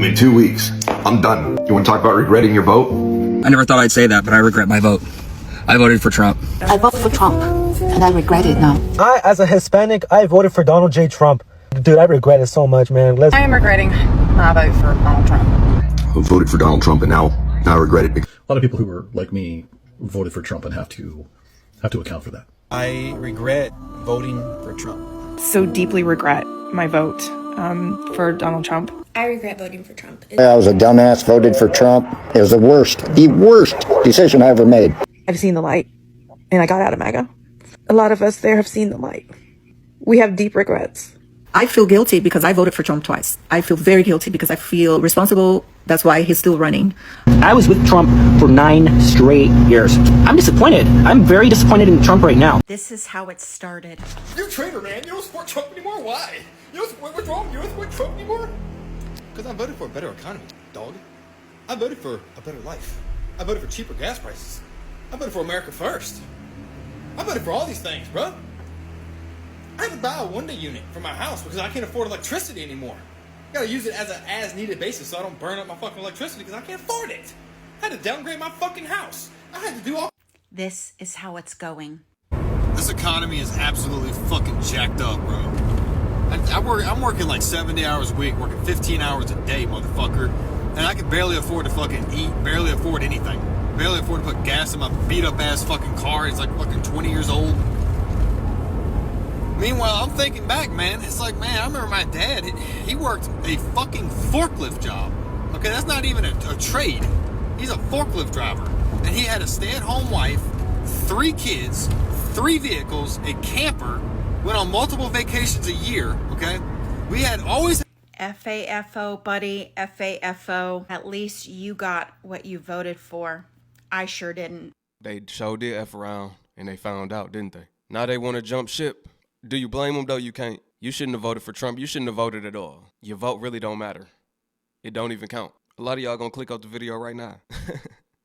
In 2 weeks, I'm done. You want to talk about regretting your vote? I never thought I'd say that, but I regret my vote. I voted for Trump. I voted for Trump, and I regret it now. I, as a Hispanic, I voted for Donald J. Trump. Dude, I regret it so much, man. I am regretting my vote for Donald Trump. I voted for Donald Trump, and now I regret it. A lot of people who were like me voted for Trump and have to account for that. I regret voting for Trump. So deeply regret my vote for Donald Trump. I regret voting for Trump. I was a dumbass, voted for Trump. It was the worst decision I ever made. I've seen the light, and I got out of MAGA. A lot of us there have seen the light. We have deep regrets. I feel guilty because I voted for Trump twice. I feel very guilty because I feel responsible. That's why he's still running. I was with Trump for 9 straight years. I'm disappointed. I'm very disappointed in Trump right now. This is how it started. You're a traitor, man. You don't support Trump anymore? Why? You don't support, what's wrong? You don't support Trump anymore? Because I voted for a better economy, dog. I voted for a better life. I voted for cheaper gas prices. I voted for America first. I voted for all these things, bro. I had to buy a one-day unit for my house because I can't afford electricity anymore. I gotta use it as an as-needed basis so I don't burn up my fucking electricity because I can't afford it. I had to downgrade my fucking house. I had to do all... This is how it's going. This economy is absolutely fucking jacked up, bro. I'm working like 70 hours a week, working 15 hours a day, motherfucker. And I can barely afford to fucking eat, barely afford anything. Barely afford to put gas in my beat-up-ass fucking car. It's like fucking 20 years old. Meanwhile, I'm thinking back, man. It's like, man, I remember my dad. He worked a fucking forklift job. Okay, that's not even a trade. He's a forklift driver. And he had a stay-at-home wife, 3 kids, 3 vehicles, a camper, went on multiple vacations a year, okay? We had always... FAFO, buddy, FAFO. At least you got what you voted for. I sure didn't. They sure did F around, and they found out, didn't they? Now they want to jump ship. Do you blame them, though? You can't. You shouldn't have voted for Trump. You shouldn't have voted at all. Your vote really don't matter. It don't even count. A lot of y'all gonna click off the video right now.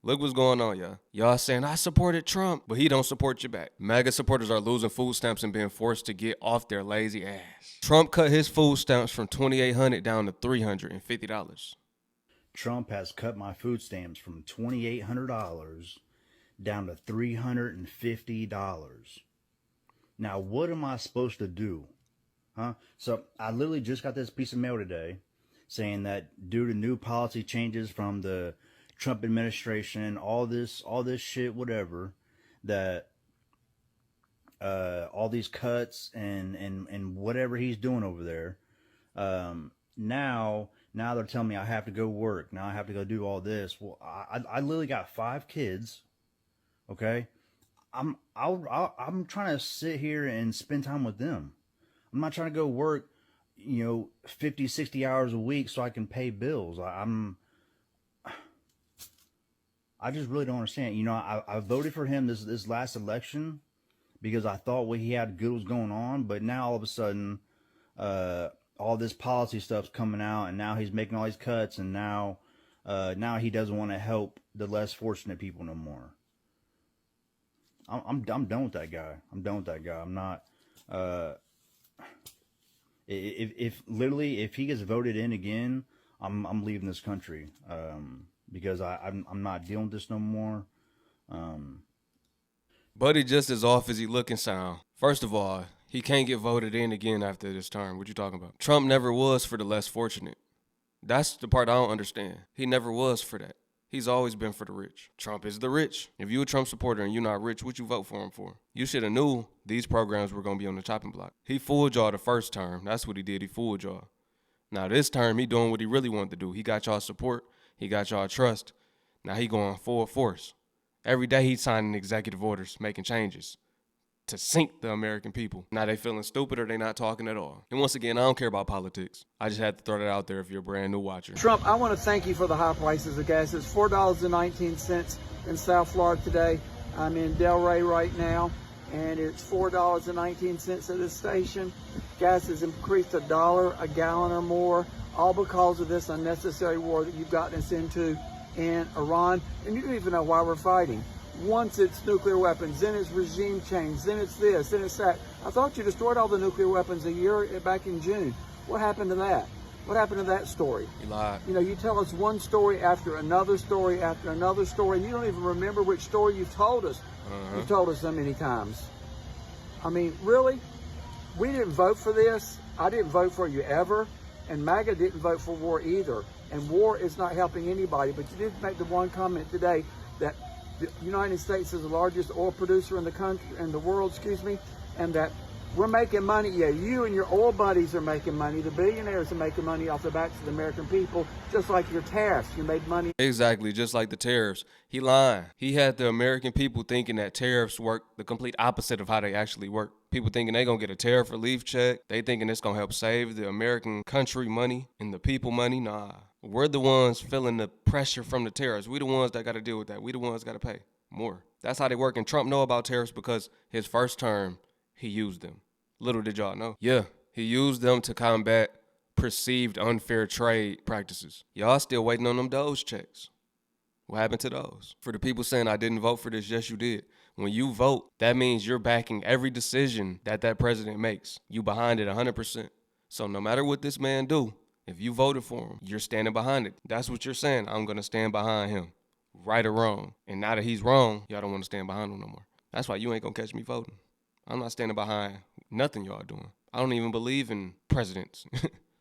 Look what's going on, y'all. Y'all saying, I supported Trump, but he don't support you back. MAGA supporters are losing food stamps and being forced to get off their lazy ass. Trump cut his food stamps from $2,800 down to $350. Trump has cut my food stamps from $2,800 down to $350. Now, what am I supposed to do? Huh? So I literally just got this piece of mail today saying that due to new policy changes from the Trump administration, all this shit, whatever, that all these cuts and whatever he's doing over there, now they're telling me I have to go work. Now I have to go do all this. Well, I literally got 5 kids. Okay. I'm trying to sit here and spend time with them. I'm not trying to go work, 50, 60 hours a week so I can pay bills. I just really don't understand. I voted for him this last election because I thought what he had good was going on, but now all of a sudden, all this policy stuff's coming out, and now he's making all these cuts, and now he doesn't want to help the less fortunate people no more. I'm done with that guy. I'm not. If he gets voted in again, I'm leaving this country. Because I'm not dealing with this no more. Buddy just as off as he look and sound. First of all, he can't get voted in again after this term. What you talking about? Trump never was for the less fortunate. That's the part I don't understand. He never was for that. He's always been for the rich. Trump is the rich. If you a Trump supporter and you're not rich, what you vote for him for? You should have knew these programs were going to be on the chopping block. He fooled y'all the first term. That's what he did. He fooled y'all. Now this term, he doing what he really wanted to do. He got y'all support. He got y'all trust. Now he going full force. Every day he's signing executive orders, making changes to sink the American people. Now they feeling stupid or they not talking at all. And once again, I don't care about politics. I just had to throw that out there if you're a brand new watcher. Trump, I want to thank you for the high prices of gas. It's $4.19 in South Florida today. I'm in Delray right now, and it's $4.19 at this station. Gas has increased $1 a gallon or more, all because of this unnecessary war that you've gotten us into in Iran. And you don't even know why we're fighting. Once it's nuclear weapons, then it's regime change, then it's this, then it's that. I thought you destroyed all the nuclear weapons a year back in June. What happened to that? What happened to that story? He lied. You know, you tell us one story after another story after another story, and you don't even remember which story you've told us. You've told us so many times. I mean, really? We didn't vote for this. I didn't vote for you ever. And MAGA didn't vote for war either. And war is not helping anybody. But you did make the one comment today that the United States is the largest oil producer in the country, in the world, and that we're making money. Yeah, you and your oil buddies are making money. The billionaires are making money off the backs of the American people, just like your tariffs. You made money. Exactly, just like the tariffs. He lying. He had the American people thinking that tariffs work the complete opposite of how they actually work. People thinking they gonna get a tariff relief check. They thinking it's gonna help save the American country money and the people money. Nah, we're the ones feeling the pressure from the tariffs. We the ones that gotta deal with that. We the ones gotta pay more. That's how they work. And Trump know about tariffs because his first term, he used them. Little did y'all know. Yeah, he used them to combat perceived unfair trade practices. Y'all still waiting on them Doge checks. What happened to those? For the people saying I didn't vote for this, yes you did. When you vote, that means you're backing every decision that president makes. You behind it 100%. So no matter what this man do, if you voted for him, you're standing behind it. That's what you're saying. I'm gonna stand behind him, right or wrong. And now that he's wrong, y'all don't want to stand behind him no more. That's why you ain't gonna catch me voting. I'm not standing behind nothing y'all doing. I don't even believe in presidents.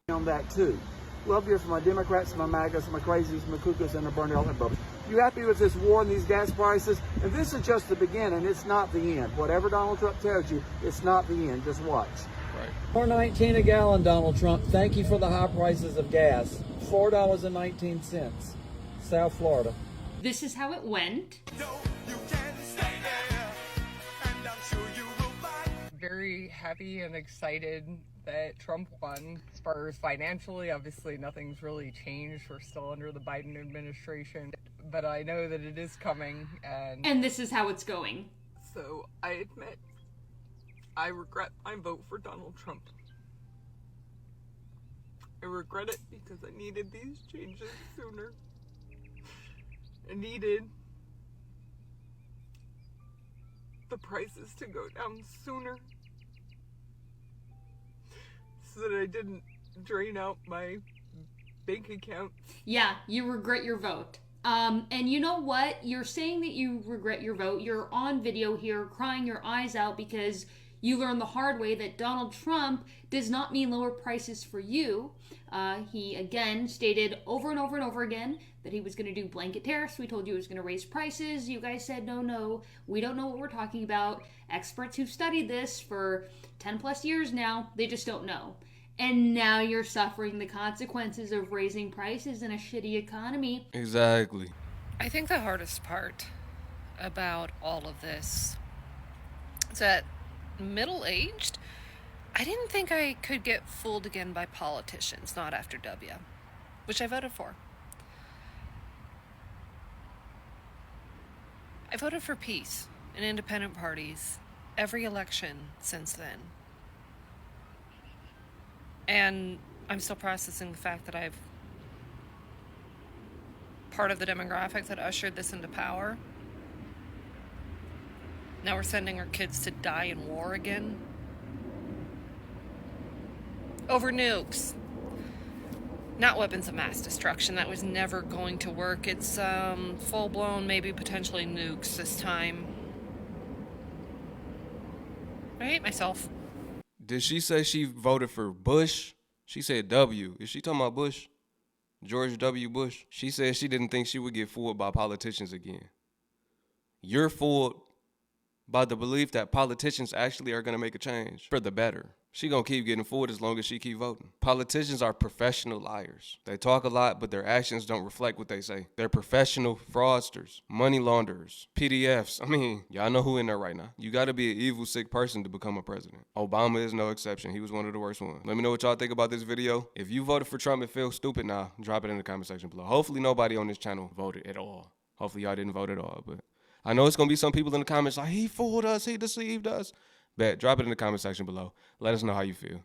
On that too. Love you for my Democrats, my MAGAs, my crazies, my cuckoos, and the burnt elephant bubbers. You happy with this war and these gas prices? And this is just the beginning. It's not the end. Whatever Donald Trump tells you, it's not the end. Just watch. Right. $4.19 a gallon, Donald Trump. Thank you for the high prices of gas. $4.19, South Florida. This is how it went. Very happy and excited that Trump won. As far as financially, obviously nothing's really changed. We're still under the Biden administration, but I know that it is coming. And this is how it's going. So I admit, I regret my vote for Donald Trump. I regret it because I needed these changes sooner. I needed the prices to go down sooner so that I didn't drain out my bank account. Yeah, you regret your vote. And you know what? You're saying that you regret your vote. You're on video here crying your eyes out because you learned the hard way that Donald Trump does not mean lower prices for you. He again stated over and over and over again that he was going to do blanket tariffs. We told you he was going to raise prices. You guys said, no, we don't know what we're talking about. Experts who've studied this for 10 plus years now, they just don't know. And now you're suffering the consequences of raising prices in a shitty economy. Exactly. I think the hardest part about all of this is that middle-aged, I didn't think I could get fooled again by politicians, not after W, which I voted for. I voted for peace and independent parties every election since then. And I'm still processing the fact that I've part of the demographic that ushered this into power. Now we're sending our kids to die in war again. Over nukes. Not weapons of mass destruction. That was never going to work. It's full-blown, maybe potentially nukes this time. I hate myself. Did she say she voted for Bush? She said W. Is she talking about Bush? George W. Bush? She said she didn't think she would get fooled by politicians again. You're fooled by the belief that politicians actually are going to make a change for the better. She going to keep getting fooled as long as she keep voting. Politicians are professional liars. They talk a lot, but their actions don't reflect what they say. They're professional fraudsters, money launderers, PDFs. I mean, y'all know who in there right now. You got to be an evil, sick person to become a president. Obama is no exception. He was one of the worst ones. Let me know what y'all think about this video. If you voted for Trump and feel stupid now, drop it in the comment section below. Hopefully nobody on this channel voted at all. Hopefully y'all didn't vote at all, but I know it's going to be some people in the comments like, he fooled us, he deceived us. Bet, drop it in the comment section below. Let us know how you feel.